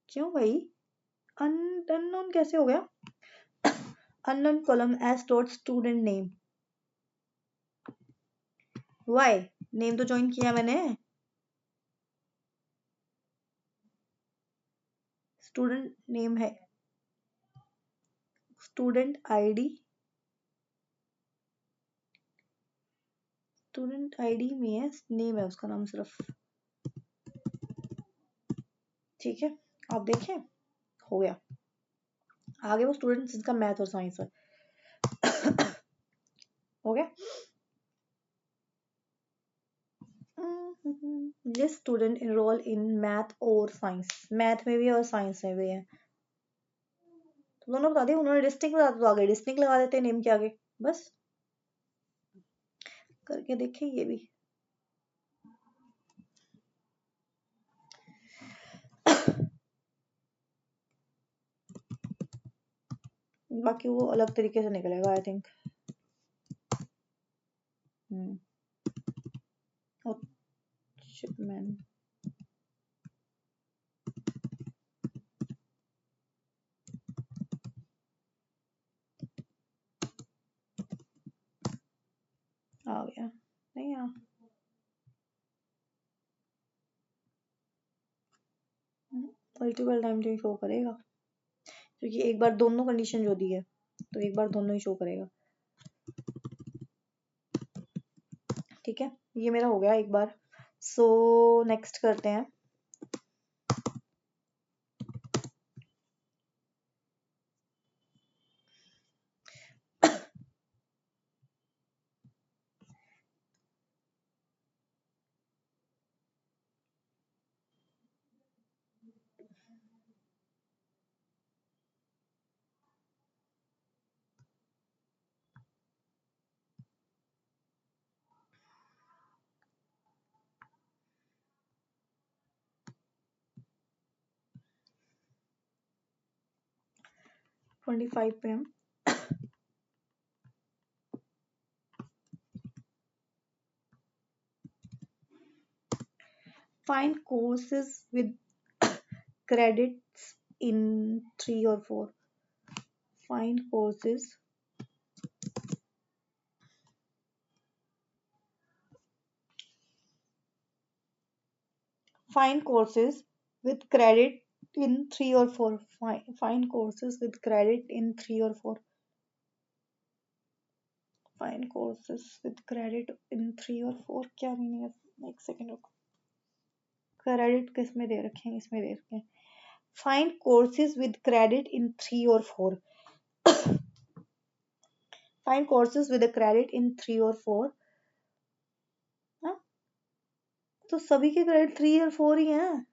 क्यों भाई अननोन कैसे हो गया, unknown column S dot student name, why, name तो ज्वाइन किया मैंने, स्टूडेंट नेम है, स्टूडेंट आईडी, स्टूडेंट आईडी में है, नेम है उसका नाम सिर्फ, ठीक है। आप देखें हो गया, आगे वो स्टूडेंट जिनका मैथ और साइंस है हो गया, ये स्टूडेंट इनरोल इन मैथ और साइंस, मैथ में भी और साइंस में भी है, तो दोनों बता दिए उन्होंने, डिस्टिंक्ट लगा तो आगे डिस्टिंक्ट लगा देते नेम के आगे, बस करके देखे ये भी बाकी वो अलग तरीके से निकलेगा आई थिंक। शिपमैन आ गया, नहीं आ मल्टीपल टाइम तो शो करेगा, क्योंकि एक बार दोनों कंडीशन जो दी है तो एक बार दोनों ही शो करेगा। ठीक है, ये मेरा हो गया एक बार। सो नेक्स्ट करते हैं। ट्वेंटी फाइव पे हम find courses with credits in 3 or 4. Find courses find courses with credit in 3 or 4. Find courses with credit in 3 or 4. Find courses with credit in 3 or 4 क्या मीनिंग है? एक second रुको, credit किस में दे रखे हैं? इसमें दे रखे हैं। Find courses with credit in 3 or 4. Find courses with a credit in 3 or 4. हाँ, तो सभी के क्रेडिट 3 और 4 ही हैं।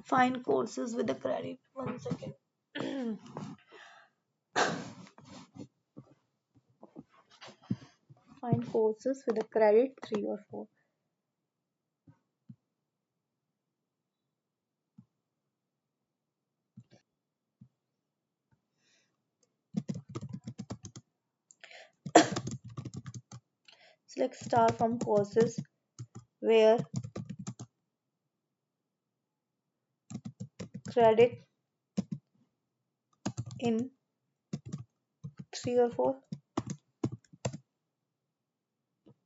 Find courses with a credit. 1 second. Find courses with a credit 3 or 4. Select star from courses where credit in 3 or 4.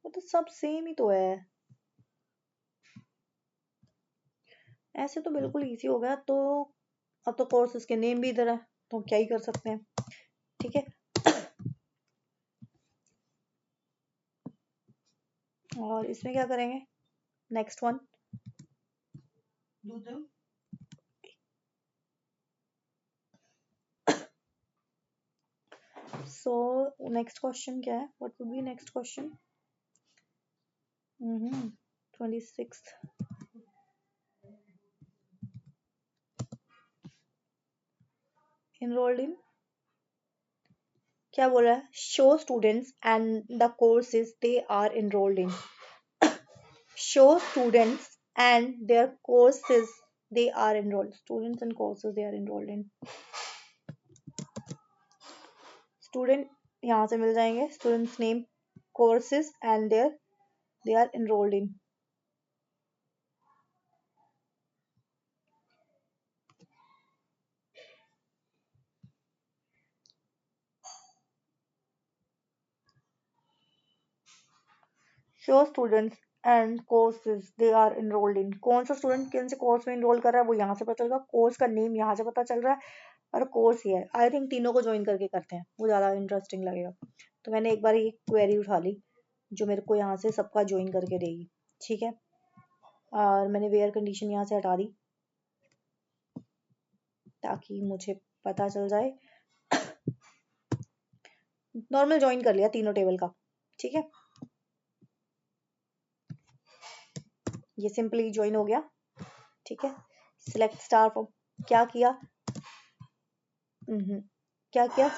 वो तो सब same ही तो है। ऐसे तो बिल्कुल इजी हो गया। तो अब तो कोर्सेज के नेम भी इधर है, तो क्या ही कर सकते हैं। ठीक है, और इसमें क्या करेंगे? Next one so next question क्या है? What would be next question? 26 enrolled in क्या बोल रहा है? Show students and the courses they are enrolled in. Show students and their courses they are enrolled. Students and courses they are enrolled in. Student यहाँ से मिल जाएंगे, students name, courses and their they are enrolled in. Show students and courses they are enrolled in. कौन सा student कौन से course में enrol कर रहा है वो यहाँ से पता चलेगा, कोर्स का नेम यहाँ से पता चल रहा है, और कोर्स ही है। आई थिंक तीनों को ज्वाइन करके करते हैं, वो ज़्यादा इंटरेस्टिंग लगेगा। तो मैंने एक बार ये क्वेरी उठा ली जो मेरे को यहाँ से सबका ज्वाइन करके देगी। ठीक है, और मैंने वेयर कंडीशन यहाँ से हटा दी ताकि मुझे पता चल जाए। नॉर्मल ज्वाइन कर लिया तीनों टेबल का। ठीक है, ये सिंपली ज्वाइन हो गया। ठीक है, सिलेक्ट स्टार फ्रॉम क्या किया? क्या किया?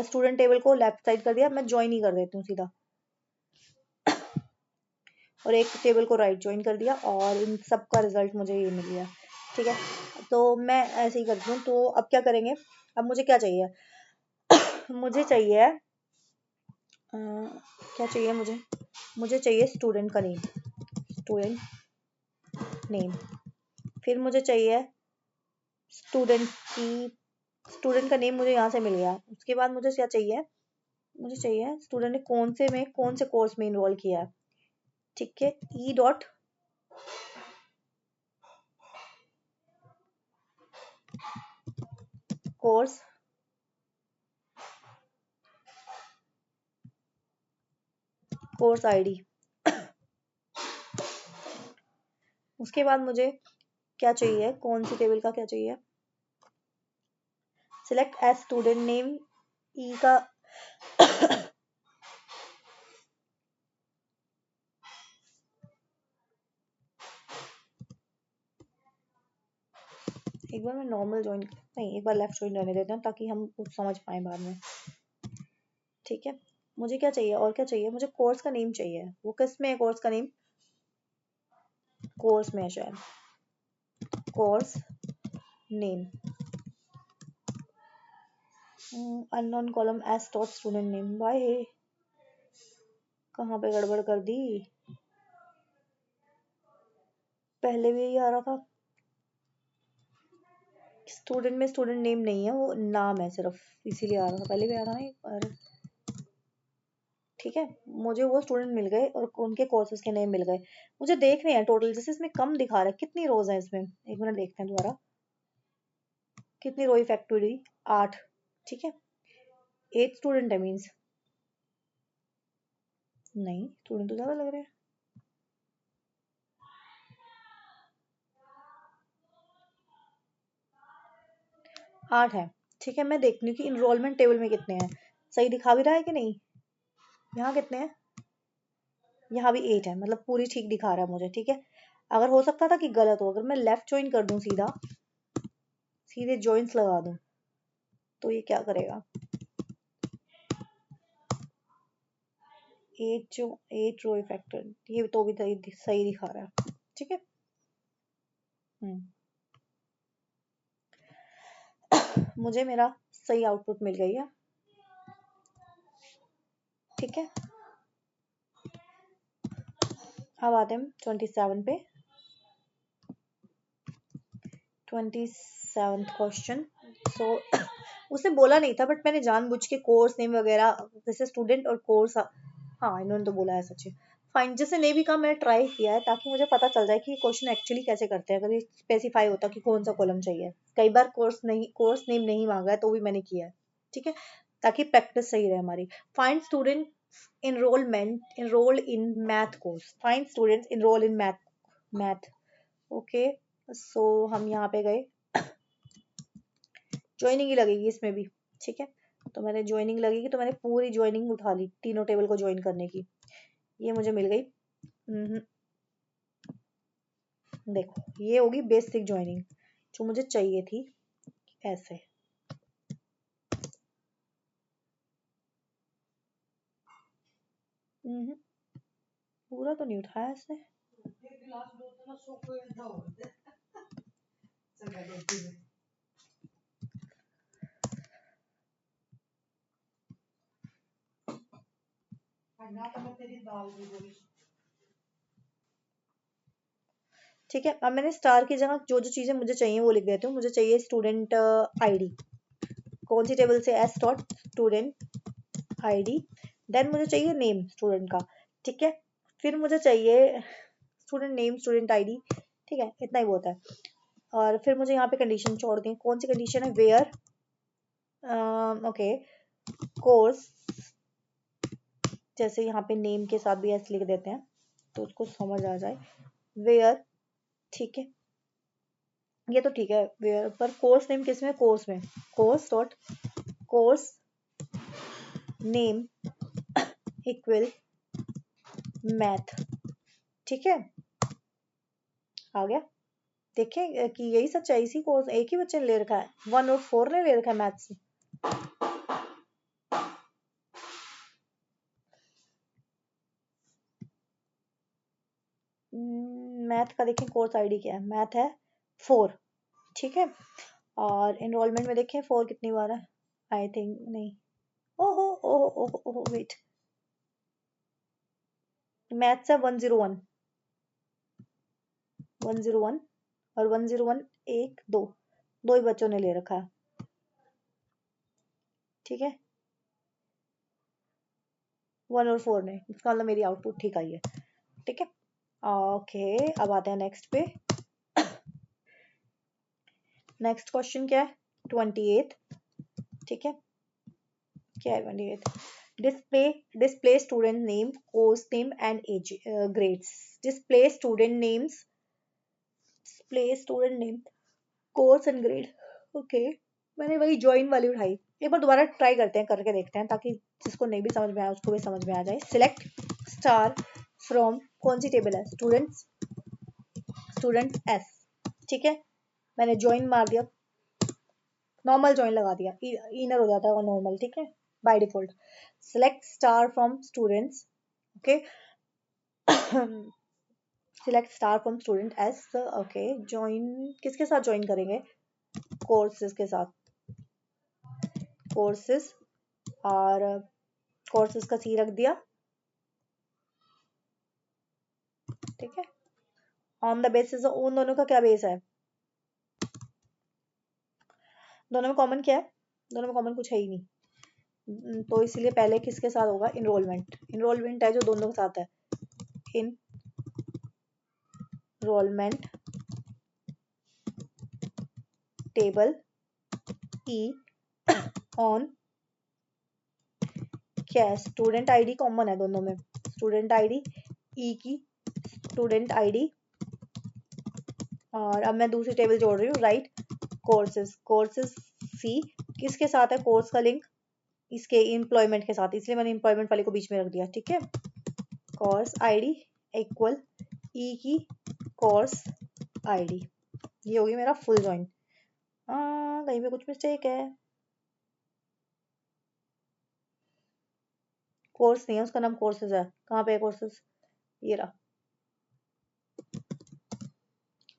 स्टूडेंट टेबल को लेफ्ट साइड कर दिया। मैं ज्वाइन ही कर देती हूँ सीधा, और एक टेबल को राइट ज्वाइन कर दिया, और इन सब का रिजल्ट मुझे ये मिल गया। ठीक है, तो मैं ऐसे ही करती हूँ। तो अब क्या करेंगे? अब मुझे क्या चाहिए? मुझे चाहिए क्या चाहिए मुझे चाहिए स्टूडेंट का नेम, स्टूडेंट नेम। फिर मुझे चाहिए स्टूडेंट का नेम, मुझे यहाँ से मिल गया। उसके बाद मुझे क्या चाहिए? मुझे चाहिए स्टूडेंट ने कौन से कोर्स में इन्वॉल्व किया है। ठीक है, ई डॉट कोर्स आईडी। उसके बाद मुझे क्या चाहिए, कौन सी टेबल का क्या चाहिए, सिलेक्ट एज स्टूडेंट नेम, ई का एक बार मैं नॉर्मल ज्वाइन नहीं, एक बार लेफ्ट ज्वाइन रहने देते हैं ताकि हम कुछ समझ पाए बाद में। ठीक है, मुझे क्या चाहिए और क्या चाहिए, मुझे कोर्स का नेम चाहिए। वो किस में है कोर्स का नेम, कोर्स में है शायद, course name unknown column S dot student name. भाई कहाँ पे गड़बड़ कर दी, पहले भी यही आ रहा था। स्टूडेंट में स्टूडेंट नेम नहीं है, वो नाम है सिर्फ, इसीलिए आ रहा था, पहले भी आ रहा था एक बार। ठीक है, मुझे वो स्टूडेंट मिल गए और उनके कोर्सेज के नेम मिल गए। मुझे देखने हैं टोटल, जैसे इसमें कम दिखा रहा है, कितनी रोज है इसमें, एक मिनट देखते हैं दोबारा, कितनी रो इफेक्ट हुई, 8। ठीक है, 8 स्टूडेंट है मीन्स, नहीं स्टूडेंट तो ज्यादा लग रहे हैं, 8 है। ठीक है, मैं देखती हूँ कि इनरोलमेंट टेबल में कितने हैं, सही दिखा भी रहा है कि नहीं। यहाँ कितने हैं, यहाँ भी 8 है, मतलब पूरी ठीक दिखा रहा है मुझे। ठीक है, अगर हो सकता था कि गलत हो, अगर मैं लेफ्ट ज्वाइन कर दूं सीधा, सीधे जॉइंट्स लगा दूं, तो ये क्या करेगा, 8 रो इफेक्टर, ये तो भी सही दिखा रहा है। ठीक है, मुझे मेरा सही आउटपुट मिल गई है। ठीक है, अब आते हैं 27 पे, 27th क्वेश्चन। सो उसने बोला नहीं था, बट मैंने जानबूझ के कोर्स नेम वगैरह जैसे स्टूडेंट और कोर्स, हाँ इन्होंने तो बोला है सच। फाइन, जैसे नहीं भी कहा, मैंने ट्राई किया है ताकि मुझे पता चल जाए कि क्वेश्चन एक्चुअली कैसे करते हैं, अगर ये स्पेसिफाई होता कि कौन सा कॉलम चाहिए। कई बार कोर्स नेम नहीं मांगा है तो भी मैंने किया है। ठीक है, ताकि प्रैक्टिस सही रहे हमारी। Find student enrolled in math course, find students enroll in math। Okay, so हम यहाँ पे गए, ज्वाइनिंग ही लगेगी इसमें भी। ठीक है, तो मैंने ज्वाइनिंग लगेगी, तो मैंने पूरी ज्वाइनिंग उठा ली तीनों टेबल को ज्वाइन करने की, ये मुझे मिल गई। देखो ये होगी बेसिक ज्वाइनिंग जो मुझे चाहिए थी, ऐसे। पूरा तो नहीं उठाया इसने, ठीक है। अब मैंने स्टार की जगह जो जो चीजें मुझे चाहिए वो लिख देती हूँ। मुझे चाहिए स्टूडेंट आईडी, कौन सी टेबल से, S dot student ID. Then मुझे चाहिए नेम स्टूडेंट का। ठीक है, फिर मुझे चाहिए स्टूडेंट नेम स्टूडेंट आईडी। ठीक है, इतना ही बहुत है। और फिर मुझे यहाँ पे कंडीशन छोड़ दी, कौन सी कंडीशन है, वेयर, ओके, कोर्स, जैसे यहाँ पे नेम के साथ भी ऐसे लिख देते हैं तो उसको समझ आ जाए, वेयर। ठीक है, ये तो ठीक है, वेयर पर कोर्स नेम किस में, कोर्स में, course dot course name equal math. ठीक है, आ गया। देखें कि यही सच्चाई, इसी कोर्स एक ही बच्चे ने ले रखा है, 1 और 4 ने ले रखा है मैथ्स। मैथ का देखें कोर्स आईडी क्या है, मैथ है 4। ठीक है, और एनरोलमेंट में देखें 4 कितनी बार है, आई थिंक नहीं, ओहो ओहो ओहो ओहो वेट, मैथ्स है 101, 101 और 101, एक दो, दो ही बच्चों ने ले रखा है। ठीक है, 1 और 4 ने, इसका मतलब मेरी आउटपुट ठीक आई है। ठीक है। ओके, अब आते हैं नेक्स्ट पे। नेक्स्ट क्वेश्चन क्या है? 28। ठीक है, क्या है 28? Display display student name, course name and as, grades. Display student names, display student name, course and grade. Okay, मैंने वही ज्वाइन वाली उठाई। एक बार दोबारा ट्राई करते हैं, करके देखते हैं, ताकि जिसको नहीं भी समझ में आया उसको भी समझ में आ जाए। सिलेक्ट स्टार फ्रॉम, कौन सी टेबल है? Students, student S. ठीक है, मैंने ज्वाइन मार दिया, नॉर्मल ज्वाइन लगा दिया, इनर हो जाता है नॉर्मल। ठीक है, by default. Select star from students. Okay, select star from student S. Okay, join किसके साथ ज्वाइन करेंगे? कोर्सेज के साथ, कोर्सेज। और कोर्सेज का सी रख दिया। ठीक है, ऑन द बेसिस, उन दोनों का क्या बेस है? दोनों में कॉमन क्या है? दोनों में कॉमन कुछ है ही नहीं। तो इसलिए पहले किसके साथ होगा? इनरोलमेंट। इनरोलमेंट है जो दोनों के साथ है। इनरोलमेंट टेबल ई ऑन, क्या है? स्टूडेंट आईडी कॉमन है दोनों में। स्टूडेंट आईडी ई की, स्टूडेंट आईडी। और अब मैं दूसरी टेबल जोड़ रही हूँ, राइट? कोर्सेज, कोर्सेज सी किसके साथ है? कोर्स का लिंक इसके एम्प्लॉयमेंट के साथ, इसलिए मैंने एम्प्लॉयमेंट वाले को बीच में रख दिया। ठीक है, कोर्स आईडी इक्वल ई की कोर्स आईडी। ये होगी मेरा फुल ज्वाइन। कहीं पे कुछ मिस्टेक है। कोर्स नहीं है, उसका नाम कोर्सेज है। कहाँ पे है कोर्सेज? ये रहा।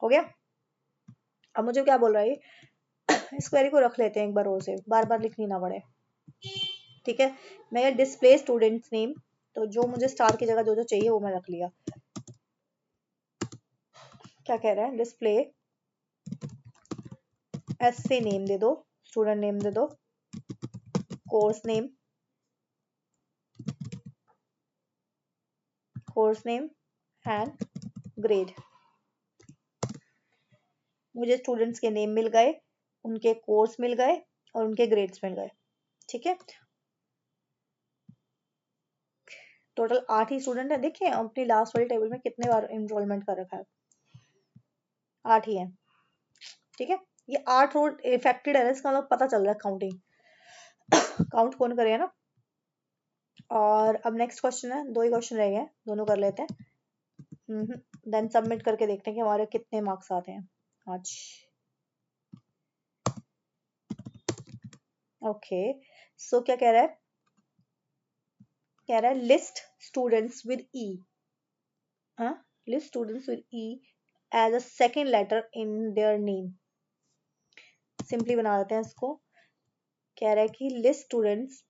हो गया। अब मुझे क्या बोल रहा है? इस क्वेरी को रख लेते हैं एक बार और से, बार बार लिखनी ना पड़े। ठीक है, मैं डिस्प्ले स्टूडेंट्स नेम, तो जो मुझे स्टार की जगह जो जो चाहिए वो मैं रख लिया। क्या कह रहा है? डिस्प्ले एस से नेम दे दो, स्टूडेंट नेम दे दो, course name, course name and grade. मुझे स्टूडेंट्स के नेम मिल गए, उनके कोर्स मिल गए और उनके ग्रेड्स मिल गए। ठीक है, टोटल 8 ही स्टूडेंट है। देखिए अपनी लास्ट वाली टेबल में कितने बार एनरोलमेंट कर रखा है? 8 ही है। ठीक है, ये 8 रो इफेक्टेड है, इसका मतलब पता चल रहा है काउंटिंग। काउंट कौन करेगा ना। और अब नेक्स्ट क्वेश्चन है, 2 ही क्वेश्चन रह गए, दोनों कर लेते हैं। देन सबमिट करके देखते हैं कि हमारे कितने मार्क्स आते हैं आज। ओके, सो क्या कह रहा है? कह रहा है लिस्ट स्टूडेंट्स विद ई, हाँ, list students with E as a second letter in their name. Simply बना देते हैं इसको। कह रहा है कि list students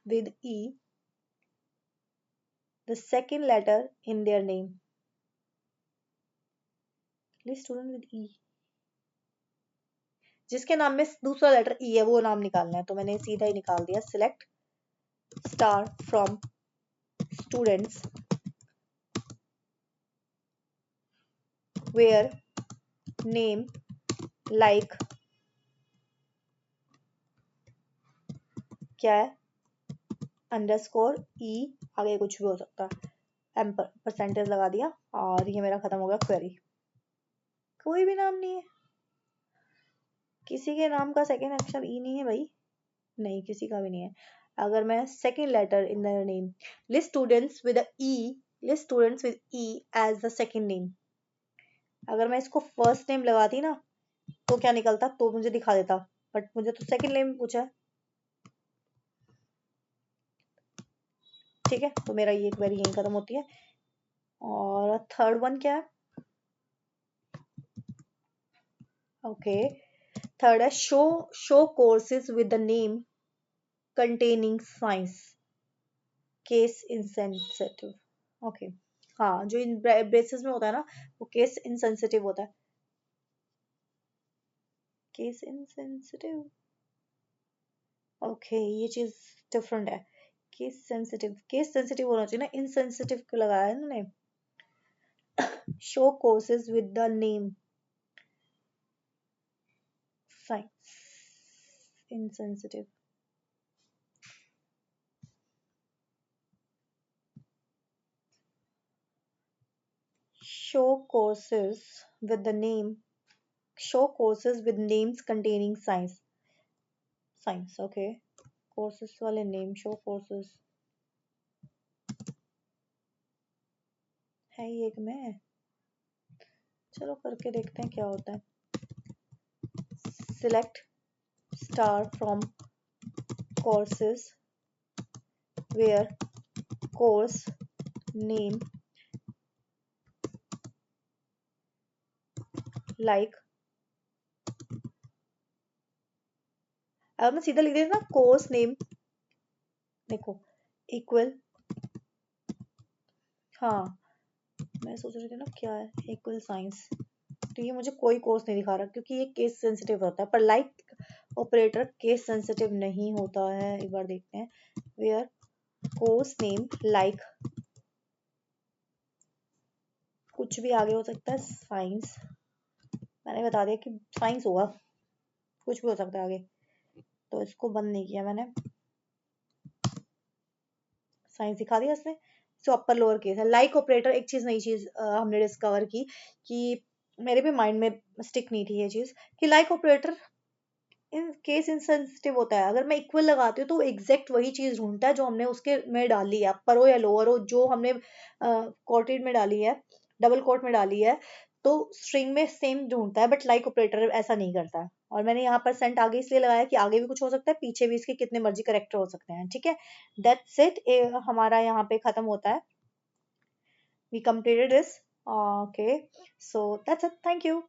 with E, the second letter in their name. List student with E, जिसके नाम में दूसरा लेटर ई है वो नाम निकालना है, तो मैंने सीधा ही निकाल दिया। Select star from students where name like, क्या है? अंडरस्कोर ई, आगे कुछ भी हो सकता है, परसेंटेज लगा दिया और ये मेरा खत्म हो गया क्वेरी। कोई भी नाम नहीं है? किसी के नाम का सेकेंड अक्षर ई नहीं है भाई? नहीं, किसी का भी नहीं है। अगर मैं second letter in the name, list students with E, list students with E as the second name, अगर मैं इसको फर्स्ट नेम लगाती ना तो क्या निकलता? तो मुझे दिखा देता, बट मुझे तो सेकेंड नेम पूछा है। ठीक है, तो मेरा ये क्वेरी यहीं खत्म होती है। और थर्ड वन क्या है? ओके, थर्ड है show courses with the name containing science case insensitive. Okay, हाँ, जो इन ब्रेसेस में होता है ना वो केस इंसेंसिटिव होता है। केस इंसेंसिटिव, ओके, ये चीज डिफरेंट है। केस सेंसिटिव होना चाहिए ना, इनसेंसिटिव क्यों लगाया है इन्होंने? Show courses with the name science insensitive. Show courses with the name. Show courses with names containing science. Science, okay. Courses वाले name. Show courses. है ये एक में. चलो करके देखते हैं क्या होता है. Select star from courses where course name like. अब मैं सीधा लिख देती ना कोर्स नेम. देखो इक्वल. हाँ मैं सोच रही थी ना क्या है इक्वल साइंस. तो ये मुझे कोई कोर्स नहीं दिखा रहा क्योंकि ये केस सेंसिटिव होता है, पर लाइक ऑपरेटर केस सेंसिटिव नहीं होता है. एक बार देखते हैं. वेयर कोर्स नेम लाइक कुछ भी आगे हो सकता है. साइंस मैंने बता दिया कि साइंस होगा, कुछ भी हो सकता है आगे, तो इसको बंद नहीं किया मैंने. साइंस दिखा दिया इसने. सो अपर लोअर केस है. लाइक ऑपरेटर एक चीज नई चीज हमने डिस्कवर की कि मेरे भी माइंड में स्टिक नहीं थी ये चीज कि like operator in case insensitive होता है. अगर मैं इक्वल लगाती हूँ तो एग्जैक्ट वही चीज ढूंढता है जो हमने उसके में डाली है, अपर हो या लोअर हो, जो हमने कोटेड में डाली है, डबल कोट में डाली है, तो स्ट्रिंग में सेम ढूंढता है. बट लाइक ऑपरेटर ऐसा नहीं करता है. और मैंने यहाँ पर सेंट आगे इसलिए लगाया कि आगे भी कुछ हो सकता है, पीछे भी इसके कितने मर्जी करेक्टर हो सकते हैं. ठीक है, दैट्स इट. हमारा यहाँ पे खत्म होता है. We completed this. Okay, so that's it. Thank you.